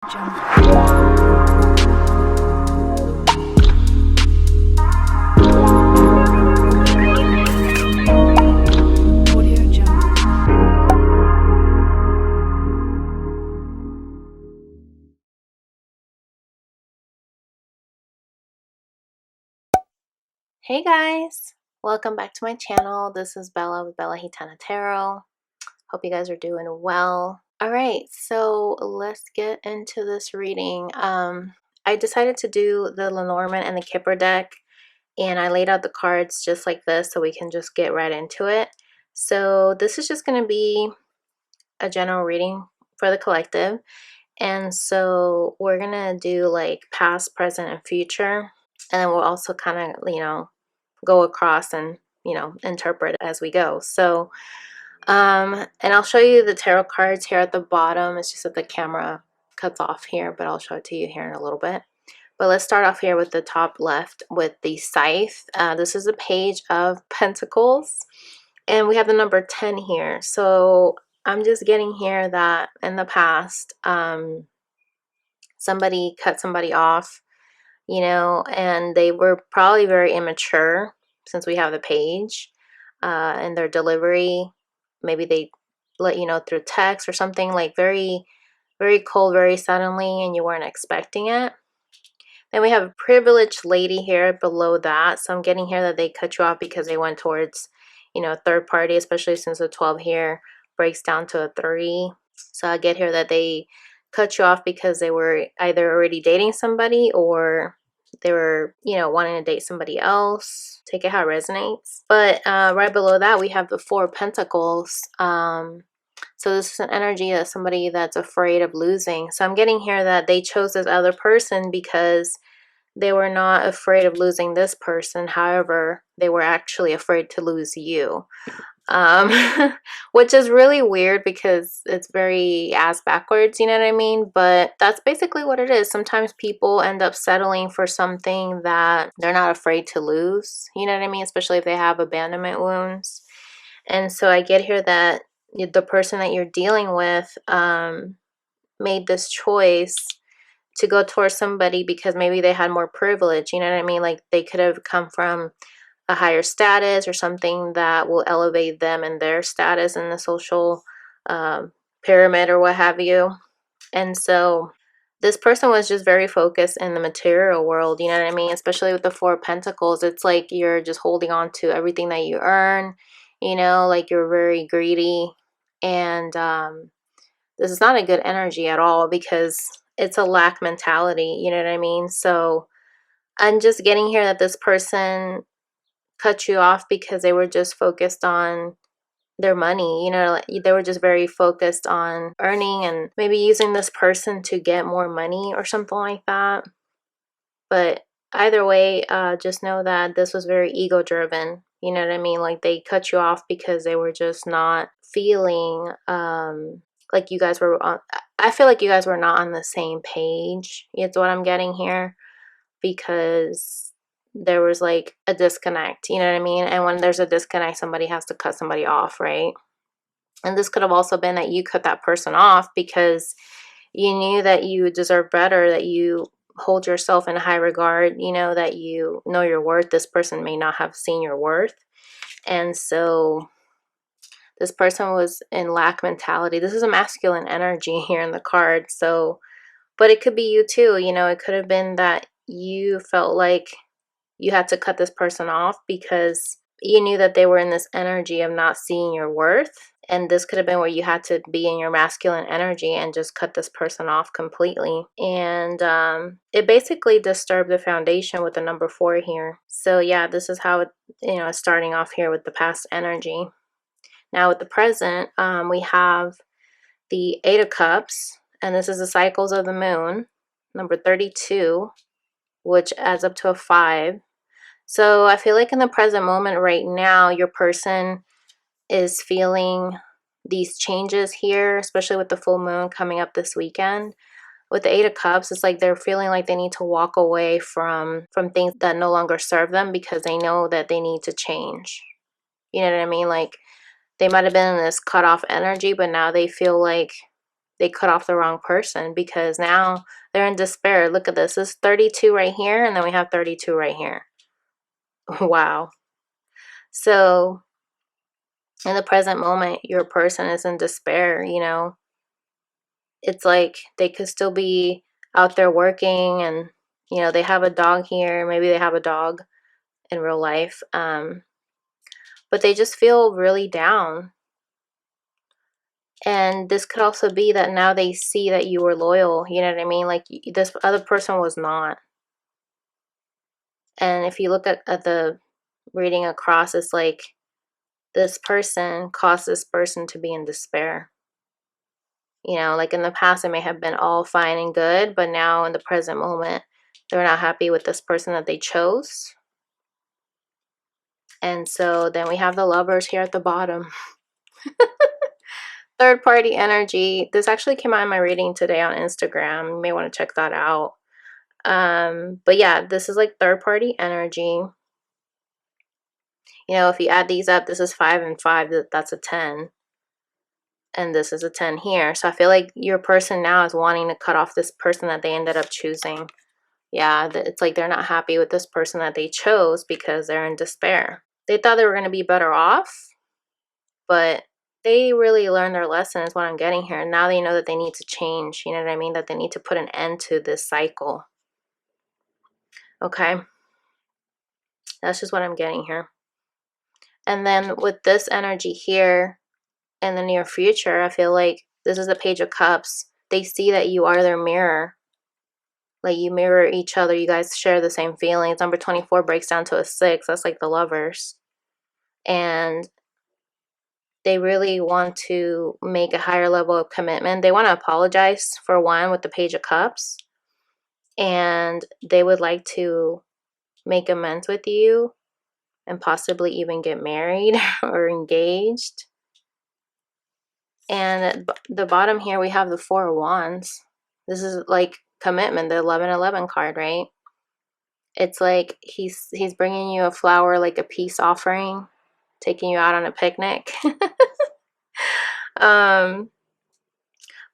Hey guys, welcome back to my channel. This is Bella with Bella Gitana Tarot. Hope you guys are doing well. All right, so let's get into this reading. I decided to do the Lenormand and the Kipper deck, and I laid out the cards just like this so we can just get right into it. So this is just going to be a general reading for the collective, and so we're going to do like past, present, and future, and then we'll also kind of, go across and interpret as we go. So and I'll show you the tarot cards here at the bottom. It's just that the camera cuts off here, but I'll show it to you here in a little bit. But let's start off here with the top left with the Scythe. This is a page of Pentacles, and we have the number 10 here. So I'm just getting here that in the past somebody cut somebody off, and they were probably very immature, since we have the page, in their delivery. Maybe they let you know through text or something, like very, very cold, very suddenly, and you weren't expecting it. Then we have a privileged lady here below that. So I'm getting here that they cut you off because they went towards, a third party, especially since the 12 here breaks down to a 3. So I get here that they cut you off because they were either already dating somebody or they were, wanting to date somebody else. Take it how it resonates. But right below that, we have the 4 of Pentacles. So this is an energy of somebody that's afraid of losing. So I'm getting here that they chose this other person because they were not afraid of losing this person. However, they were actually afraid to lose you. Which is really weird because it's very ass backwards, you know what I mean? But that's basically what it is. Sometimes people end up settling for something that they're not afraid to lose, you know what I mean? Especially if they have abandonment wounds. And so I get here that the person that you're dealing with made this choice to go towards somebody because maybe they had more privilege, you know what I mean? Like they could have come from a higher status or something that will elevate them in their status in the social pyramid or what have you. And so this person was just very focused in the material world, you know what I mean? Especially with the 4 of Pentacles, it's like you're just holding on to everything that you earn, like you're very greedy. And this is not a good energy at all because it's a lack mentality, you know what I mean? So I'm just getting here that this person cut you off because they were just focused on their money, they were just very focused on earning and maybe using this person to get more money or something like that. But either way, just know that this was very ego driven, you know what I mean? Like they cut you off because they were just not feeling like you guys were on, I feel like you guys were not on the same page. It's what I'm getting here, because there was like a disconnect, you know what I mean? And when there's a disconnect, somebody has to cut somebody off, right? And this could have also been that you cut that person off because you knew that you deserve better, that you hold yourself in high regard, that you know your worth. This person may not have seen your worth. And so this person was in lack mentality. This is a masculine energy here in the card. So, but it could be you too, it could have been that you felt like you had to cut this person off because you knew that they were in this energy of not seeing your worth. And this could have been where you had to be in your masculine energy and just cut this person off completely. And it basically disturbed the foundation with the number 4 here. So yeah, this is how it, is starting off here with the past energy. Now with the present, we have the 8 of Cups, and this is the cycles of the moon, number 32, which adds up to a 5. So I feel like in the present moment right now, your person is feeling these changes here, especially with the full moon coming up this weekend. With the 8 of Cups, it's like they're feeling like they need to walk away from things that no longer serve them because they know that they need to change. You know what I mean? Like they might have been in this cut off energy, but now they feel like they cut off the wrong person, because now they're in despair. Look at this. This is 32 right here, and then we have 32 right here. Wow. So in the present moment, your person is in despair, you know. It's like they could still be out there working, and, you know, they have a dog here. Maybe they have a dog in real life. But they just feel really down. And this could also be that now they see that you were loyal. You know what I mean? Like, this other person was not. And if you look at the reading across, it's like this person caused this person to be in despair. You know, like in the past, it may have been all fine and good, but now in the present moment, they're not happy with this person that they chose. And so then we have the Lovers here at the bottom. Third party energy. This actually came out in my reading today on Instagram. You may want to check that out. But yeah, this is like third party energy. You know, if you add these up, this is 5 and 5. That's a 10. And this is a 10 here. So I feel like your person now is wanting to cut off this person that they ended up choosing. Yeah, it's like they're not happy with this person that they chose because they're in despair. They thought they were going to be better off, but they really learned their lesson is what I'm getting here. Now they know that they need to change. You know what I mean? That they need to put an end to this cycle. Okay? That's just what I'm getting here. And then with this energy here in the near future, I feel like this is the Page of Cups. They see that you are their mirror. Like, you mirror each other. You guys share the same feelings. Number 24 breaks down to a 6. That's like the Lovers. And they really want to make a higher level of commitment. They want to apologize, for one, with the Page of Cups. And they would like to make amends with you and possibly even get married or engaged. And at the bottom here, we have the 4 of Wands. This is like commitment, the 1111 card, right? It's like he's bringing you a flower, like a peace offering, taking you out on a picnic.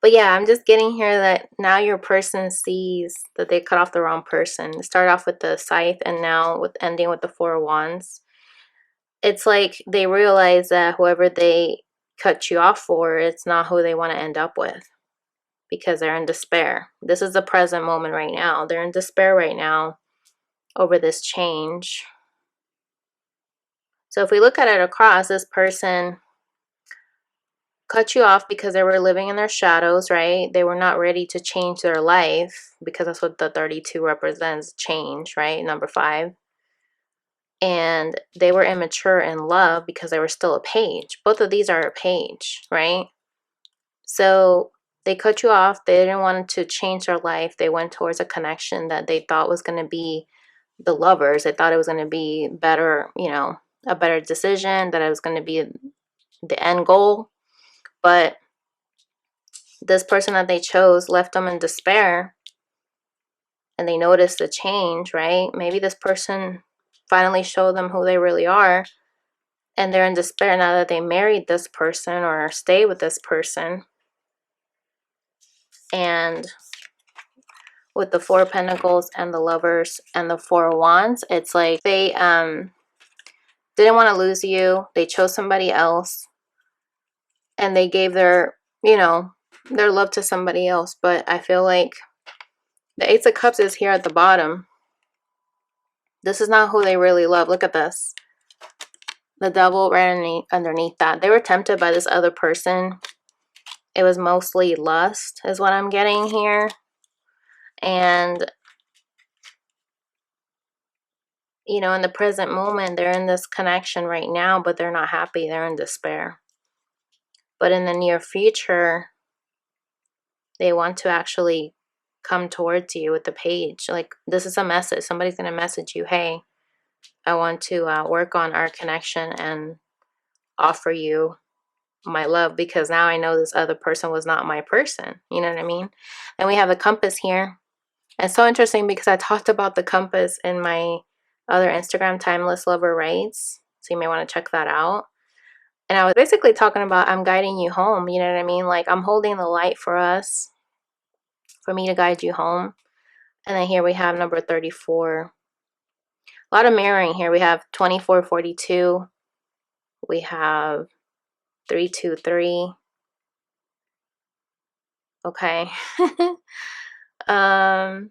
But yeah, I'm just getting here that now your person sees that they cut off the wrong person. Start off with the Scythe, and now with ending with the 4 of Wands. It's like they realize that whoever they cut you off for, it's not who they want to end up with, because they're in despair. This is the present moment right now. They're in despair right now over this change. So if we look at it across, this person cut you off because they were living in their shadows, right? They were not ready to change their life, because that's what the 32 represents, change, right? Number 5. And they were immature in love because they were still a page. Both of these are a page, right? So they cut you off. They didn't want to change their life. They went towards a connection that they thought was going to be the Lovers. They thought it was going to be better, you know, a better decision, that it was going to be the end goal. But this person that they chose left them in despair, and they noticed the change, right? Maybe this person finally showed them who they really are, and they're in despair now that they married this person or stay with this person. And with the 4 of Pentacles and the Lovers and the 4 of Wands, it's like they didn't want to lose you. They chose somebody else, and they gave their, you know, their love to somebody else. But I feel like the Ace of Cups is here at the bottom. This is not who they really love. Look at this. The Devil right underneath that. They were tempted by this other person. It was mostly lust is what I'm getting here. And, you know, in the present moment, they're in this connection right now, but they're not happy. They're in despair. But in the near future, they want to actually come towards you with the Page. Like, this is a message. Somebody's going to message you, hey, I want to work on our connection and offer you my love, because now I know this other person was not my person. You know what I mean? And we have a compass here. It's so interesting because I talked about the compass in my other Instagram, Timeless Lover Writes. So you may want to check that out. And I was basically talking about I'm guiding you home, you know what I mean? Like I'm holding the light for us, for me to guide you home. And then here we have number 34. A lot of mirroring here. We have 2442. We have 323. Okay. And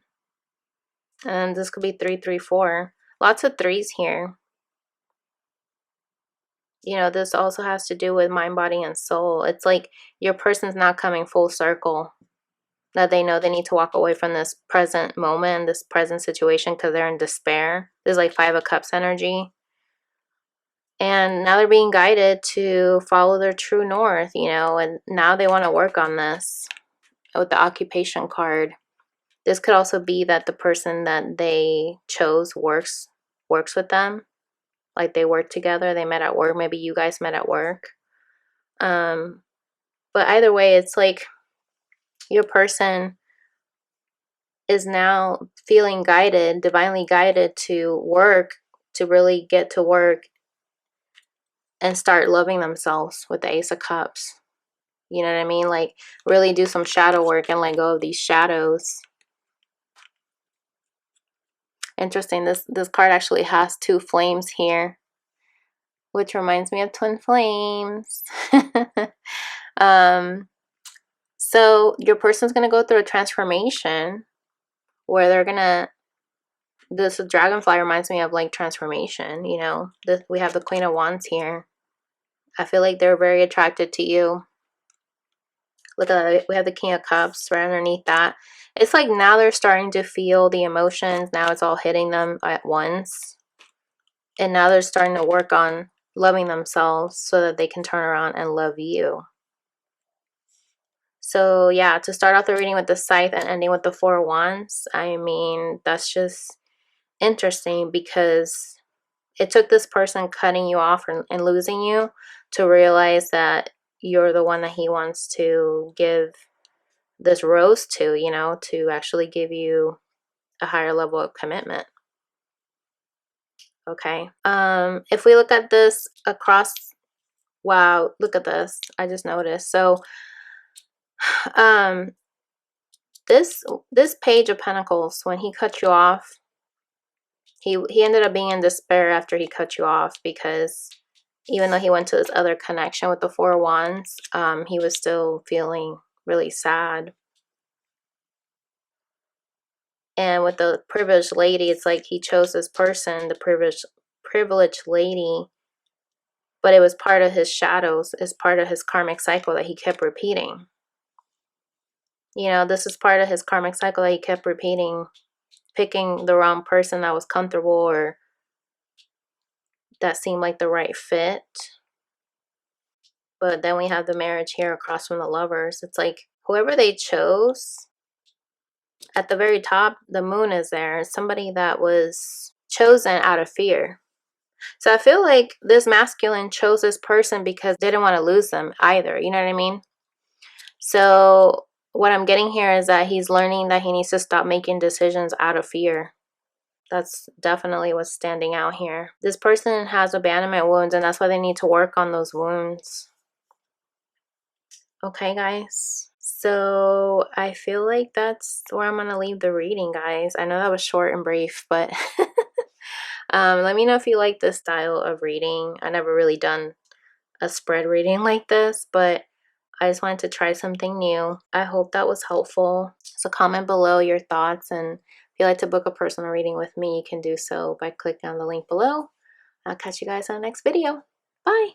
this could be 334. Lots of threes here. You know, this also has to do with mind, body, and soul. It's like your person's now coming full circle. That they know they need to walk away from this present moment, this present situation, because they're in despair. There's like 5 of Cups energy. And now they're being guided to follow their true north, you know, and now they want to work on this with the occupation card. This could also be that the person that they chose works with them. Like they work together, they met at work, maybe you guys met at work. But either way, it's like your person is now feeling guided, divinely guided to work, to really get to work and start loving themselves with the Ace of Cups. You know what I mean? Like really do some shadow work and let go of these shadows. Interesting. This card actually has 2 flames here, which reminds me of twin flames. So your person's going to go through a transformation where they're going to, this dragonfly reminds me of like transformation, you know. We have the Queen of Wands here. I feel like they're very attracted to you. Look at that. We have the King of Cups right underneath that. It's like now they're starting to feel the emotions. Now it's all hitting them at once. And now they're starting to work on loving themselves so that they can turn around and love you. So yeah, to start off the reading with the Scythe and ending with the 4 of Wands, I mean, that's just interesting because it took this person cutting you off and losing you to realize that you're the one that he wants to give this rose to, you know, to actually give you a higher level of commitment. Okay. If we look at this across, wow, look at this. I just noticed. So this Page of Pentacles, when he cut you off, he ended up being in despair after he cut you off, because even though he went to this other connection with the 4 of Wands, he was still feeling really sad. And with the privileged lady, it's like he chose this person, the privileged lady, but it was part of his shadows. It's part of his karmic cycle that he kept repeating. You know, this is part of his karmic cycle that he kept repeating, picking the wrong person that was comfortable or that seemed like the right fit. But then we have the marriage here across from the Lovers. It's like whoever they chose, at the very top, the moon is there. It's somebody that was chosen out of fear. So I feel like this masculine chose this person because they didn't want to lose them either. You know what I mean? So what I'm getting here is that he's learning that he needs to stop making decisions out of fear. That's definitely what's standing out here. This person has abandonment wounds, and that's why they need to work on those wounds. Okay, guys. So I feel like that's where I'm going to leave the reading, guys. I know that was short and brief, but let me know if you like this style of reading. I never really done a spread reading like this, but I just wanted to try something new. I hope that was helpful. So comment below your thoughts, and if you'd like to book a personal reading with me, you can do so by clicking on the link below. I'll catch you guys on the next video. Bye!